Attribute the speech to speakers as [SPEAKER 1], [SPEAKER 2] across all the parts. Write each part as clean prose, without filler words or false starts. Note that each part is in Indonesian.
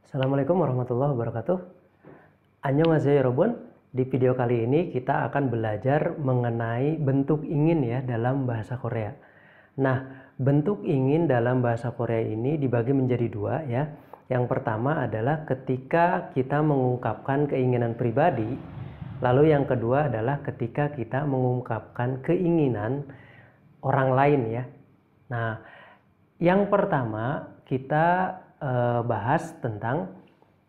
[SPEAKER 1] Assalamualaikum warahmatullahi wabarakatuh. Annyeonghaseyo 여러분. Di video kali ini kita akan belajar mengenai bentuk ingin ya dalam bahasa Korea. Nah, bentuk ingin dalam bahasa Korea ini dibagi menjadi dua ya. Yang pertama adalah ketika kita mengungkapkan keinginan pribadi. Lalu yang kedua adalah ketika kita mengungkapkan keinginan orang lain ya. Nah, yang pertama kita bahas tentang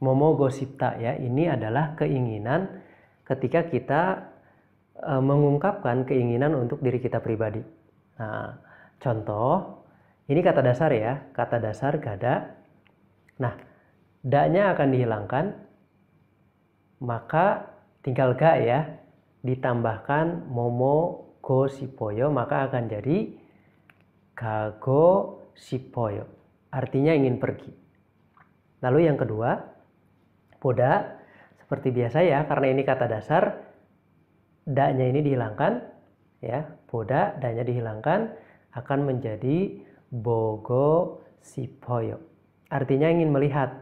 [SPEAKER 1] momogosipta ya. Ini adalah keinginan ketika kita mengungkapkan keinginan untuk diri kita pribadi. Nah, contoh ini kata dasar ya, kata dasar gada. Nah, da-nya akan dihilangkan, maka tinggal ga ya, ditambahkan momogosipoyo, maka akan jadi kago sipoyo, artinya ingin pergi. Lalu yang kedua, boda, seperti biasa ya, karena ini kata dasar, da-nya ini dihilangkan, ya, boda, da-nya dihilangkan, akan menjadi bogo sipoyo, artinya ingin melihat.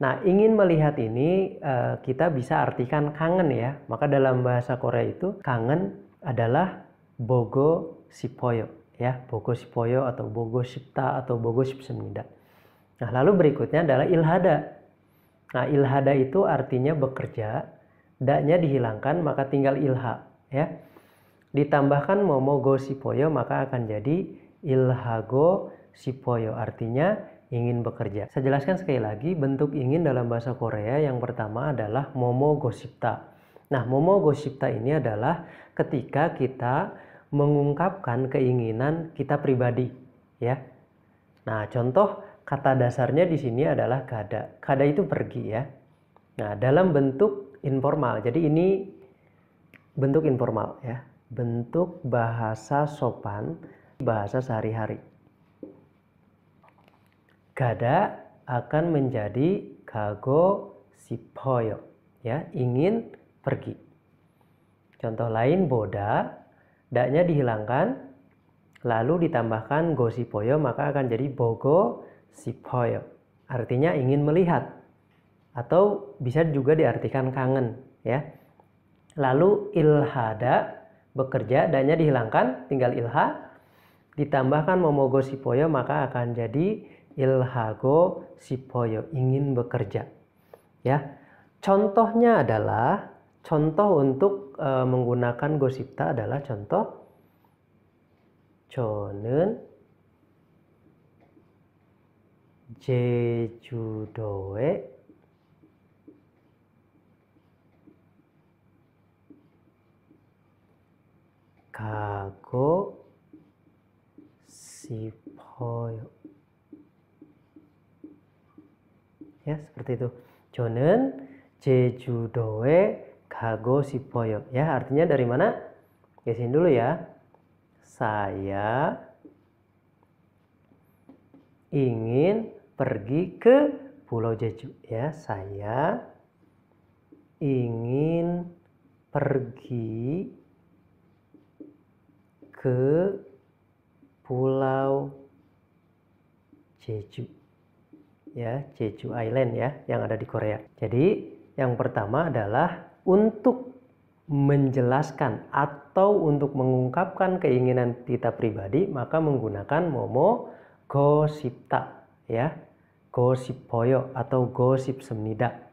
[SPEAKER 1] Nah, ingin melihat ini kita bisa artikan kangen ya, maka dalam bahasa Korea itu kangen adalah bogo sipoyo. Ya, bogo sipoyo atau bogo sipta atau bogo sipsemnida. Nah, lalu berikutnya adalah ilhada. Nah, ilhada itu artinya bekerja, da-nya dihilangkan maka tinggal ilha ya. Ditambahkan momogo sipoyo maka akan jadi ilhago sipoyo, artinya ingin bekerja. Saya jelaskan sekali lagi bentuk ingin dalam bahasa Korea. Yang pertama adalah momogosipta. Nah, momogosipta ini adalah ketika kita mengungkapkan keinginan kita pribadi ya. Nah, contoh kata dasarnya di sini adalah kada. Kada itu pergi ya. Nah, dalam bentuk informal. Jadi ini bentuk informal ya. Bentuk bahasa sopan, bahasa sehari-hari. Kada akan menjadi kago sipoyo ya, ingin pergi. Contoh lain boda, da-nya dihilangkan, lalu ditambahkan go sipoyo, maka akan jadi bogo sipoyo. Artinya ingin melihat. Atau bisa juga diartikan kangen. Ya. Lalu ilhada, bekerja, da-nya dihilangkan, tinggal ilha. Ditambahkan momogo sipoyo, maka akan jadi ilhago sipoyo, ingin bekerja. Ya. Contohnya adalah, contoh untuk menggunakan gosipta adalah contoh 저는 제주도에 가고 싶어요. Ya, seperti itu. 저는 제주도에 가고 싶어요. Ya, artinya dari mana? Guesin dulu ya. Saya ingin pergi ke Pulau Jeju. Ya, saya ingin pergi ke Pulau Jeju. Ya, Jeju Island ya, yang ada di Korea. Jadi, yang pertama adalah untuk menjelaskan atau untuk mengungkapkan keinginan kita pribadi, maka menggunakan momo gosipta ya, gosipoyo atau gosipsemnida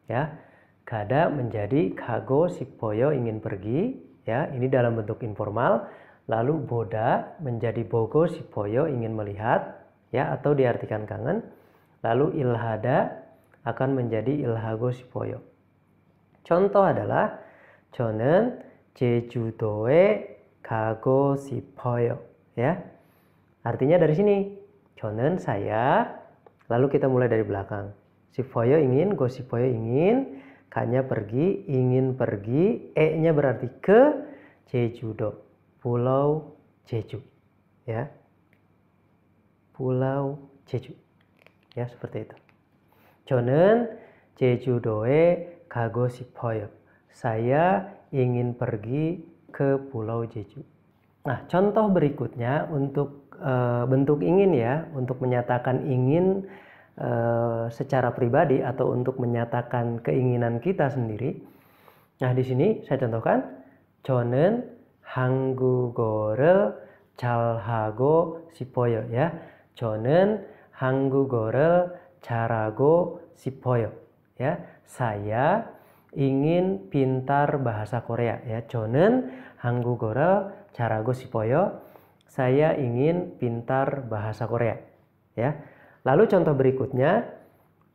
[SPEAKER 1] ya. Kada menjadi kago sipoyo, ingin pergi ya, ini dalam bentuk informal. Lalu boda menjadi bogo sipoyo, ingin melihat ya, atau diartikan kangen. Lalu ilhada akan menjadi ilhago sipoyo. Contoh adalah 저는 제주도에 가고 싶어요. Ya. Artinya dari sini. 저는 saya. Lalu kita mulai dari belakang. 시포요 ingin, 고시포요 ingin, 가nya pergi, ingin pergi, e-nya berarti ke 제주도. Pulau Jeju. Ya. Pulau Jeju. Ya, seperti itu. 저는 제주도에 가고 싶어요. Saya ingin pergi ke Pulau Jeju. Nah, contoh berikutnya untuk bentuk ingin ya, untuk menyatakan ingin secara pribadi atau untuk menyatakan keinginan kita sendiri. Nah, di sini saya contohkan, 저는 한국어를 잘하고 싶어요. Ya, 저는 한국어를 잘하고 싶어요. Ya, saya ingin pintar bahasa Korea. Ya, 저는 한국어를 잘하고 싶어요. Saya ingin pintar bahasa Korea. Ya. Lalu contoh berikutnya,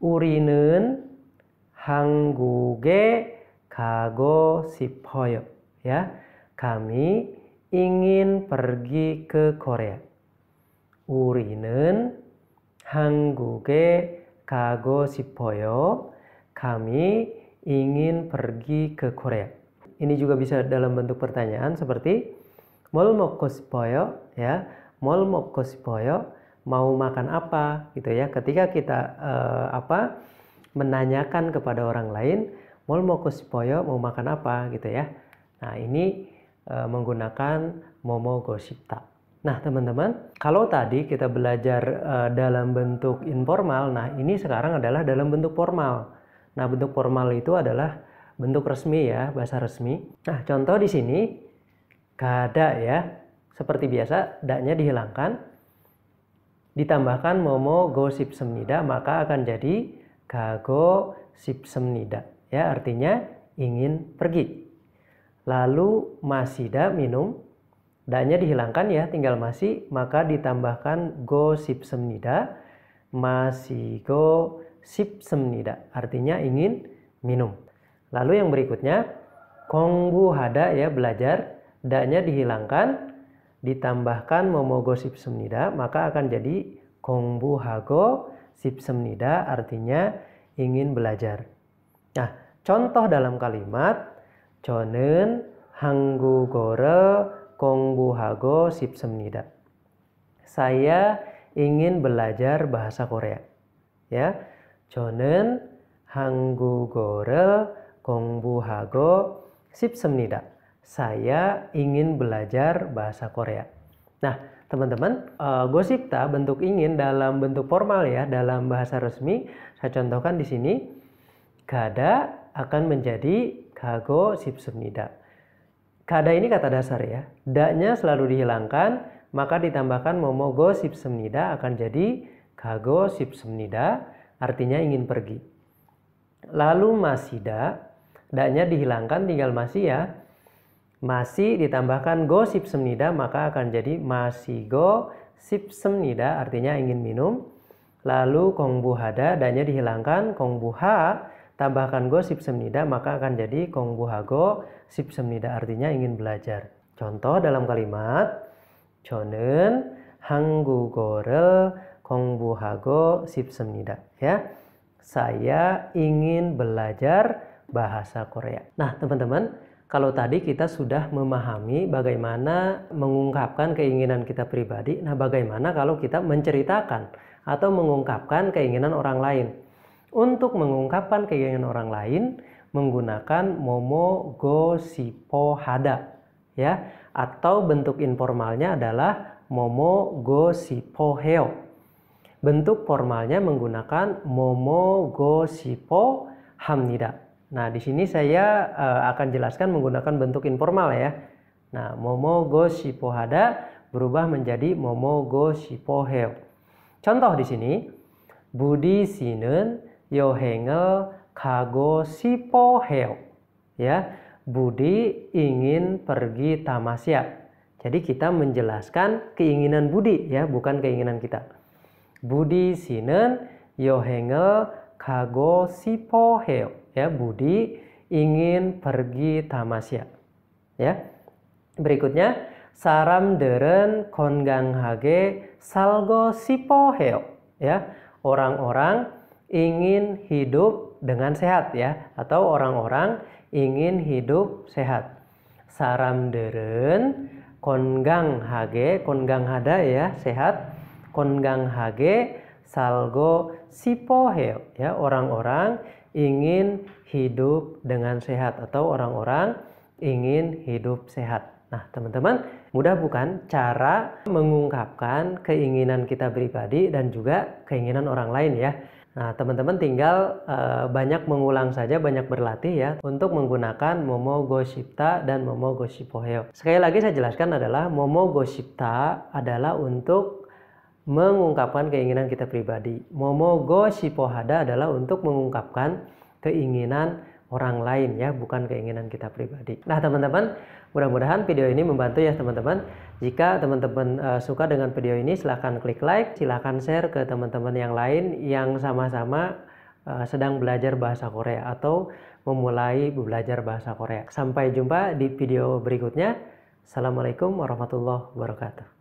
[SPEAKER 1] 우리는 한국에 가고 싶어요. Ya, kami ingin pergi ke Korea. 우리는 한국에 가고 싶어요. Kami ingin pergi ke Korea. Ini juga bisa dalam bentuk pertanyaan seperti 뭘 먹고 싶어요? Ya, 뭘 먹고 싶어요? Mau makan apa gitu ya. Ketika kita menanyakan kepada orang lain, 뭘 먹고 싶어요? Mau makan apa gitu ya. Nah, ini menggunakan 뭐먹고 싶다. Nah, teman-teman, kalau tadi kita belajar dalam bentuk informal, nah ini sekarang adalah dalam bentuk formal. Nah, bentuk formal itu adalah bentuk resmi ya, bahasa resmi. Nah, contoh di sini kada ya. Seperti biasa, da-nya dihilangkan. Ditambahkan momo 싶습니다, maka akan jadi 가고 싶습니다. Ya, artinya ingin pergi. Lalu masida minum, da-nya dihilangkan ya, tinggal masih, maka ditambahkan 싶습니다, 마시고 싶습니다. Artinya ingin minum. Lalu yang berikutnya 공부하다 ya, belajar, da-nya dihilangkan, ditambahkan momogo 싶습니다, maka akan jadi 공부하고 싶습니다, artinya ingin belajar. Nah, contoh dalam kalimat 저는 한국어를 공부하고 싶습니다. Saya ingin belajar bahasa Korea. Ya, 저는 한국어를 공부하고 싶습니다. Saya ingin belajar bahasa Korea. Nah, teman-teman, gosipta bentuk ingin dalam bentuk formal ya, dalam bahasa resmi. Saya contohkan di sini, kada akan menjadi 가고 싶습니다. Kada ini kata dasar ya. Da-nya selalu dihilangkan, maka ditambahkan momogo 싶습니다 akan jadi 가고 싶습니다, artinya ingin pergi. Lalu masida, da-nya dihilangkan, tinggal masih ya. Masih ditambahkan go 싶습니다, maka akan jadi 마시고 싶습니다, artinya ingin minum. Lalu 공부하다, da-nya dihilangkan, 공부하, tambahkan go 싶습니다, maka akan jadi 공부하고 싶습니다, artinya ingin belajar. Contoh dalam kalimat 저는 한국어를 공부하고 싶습니다. Ya, saya ingin belajar bahasa Korea. Nah, teman-teman, kalau tadi kita sudah memahami bagaimana mengungkapkan keinginan kita pribadi, nah bagaimana kalau kita menceritakan atau mengungkapkan keinginan orang lain? Untuk mengungkapkan keinginan orang lain menggunakan momogo 싶어하다 ya, atau bentuk informalnya adalah momogo 싶어해요. Bentuk formalnya menggunakan momogo 싶어합니다. Nah, di sini saya akan jelaskan menggunakan bentuk informal ya. Nah, momogo 싶어하다 berubah menjadi momogo 싶어해요. Contoh di sini, Budi 씨는 여행을 가고 싶어해요. Ya, Budi ingin pergi tamasya. Jadi kita menjelaskan keinginan Budi ya, bukan keinginan kita. Budi 씨는 여행을 가고 싶어해요. Ya, Budi ingin pergi tamasya. Ya. Berikutnya, 사람들은 건강하게 살고 싶어해요. Ya, orang-orang ingin hidup dengan sehat ya, atau orang-orang ingin hidup sehat. 사람들은 건강하게, 건강하다 ya, sehat. 건강하게 살고 싶어해요. Ya, orang-orang ingin hidup dengan sehat atau orang-orang ingin hidup sehat. Nah, teman-teman, mudah bukan cara mengungkapkan keinginan kita pribadi dan juga keinginan orang lain ya. Nah, teman-teman tinggal banyak mengulang saja, banyak berlatih ya untuk menggunakan momo go shipta dan momo go shippoheo. Sekali lagi saya jelaskan adalah momo go shipta adalah untuk mengungkapkan keinginan kita pribadi. Momo go shippohada adalah untuk mengungkapkan keinginan orang lain ya, bukan keinginan kita pribadi. Nah, teman-teman, mudah-mudahan video ini membantu ya teman-teman. Jika teman-teman suka dengan video ini, silahkan klik like, silahkan share ke teman-teman yang lain yang sama-sama sedang belajar bahasa Korea atau memulai belajar bahasa Korea. Sampai jumpa di video berikutnya. Assalamualaikum warahmatullahi wabarakatuh.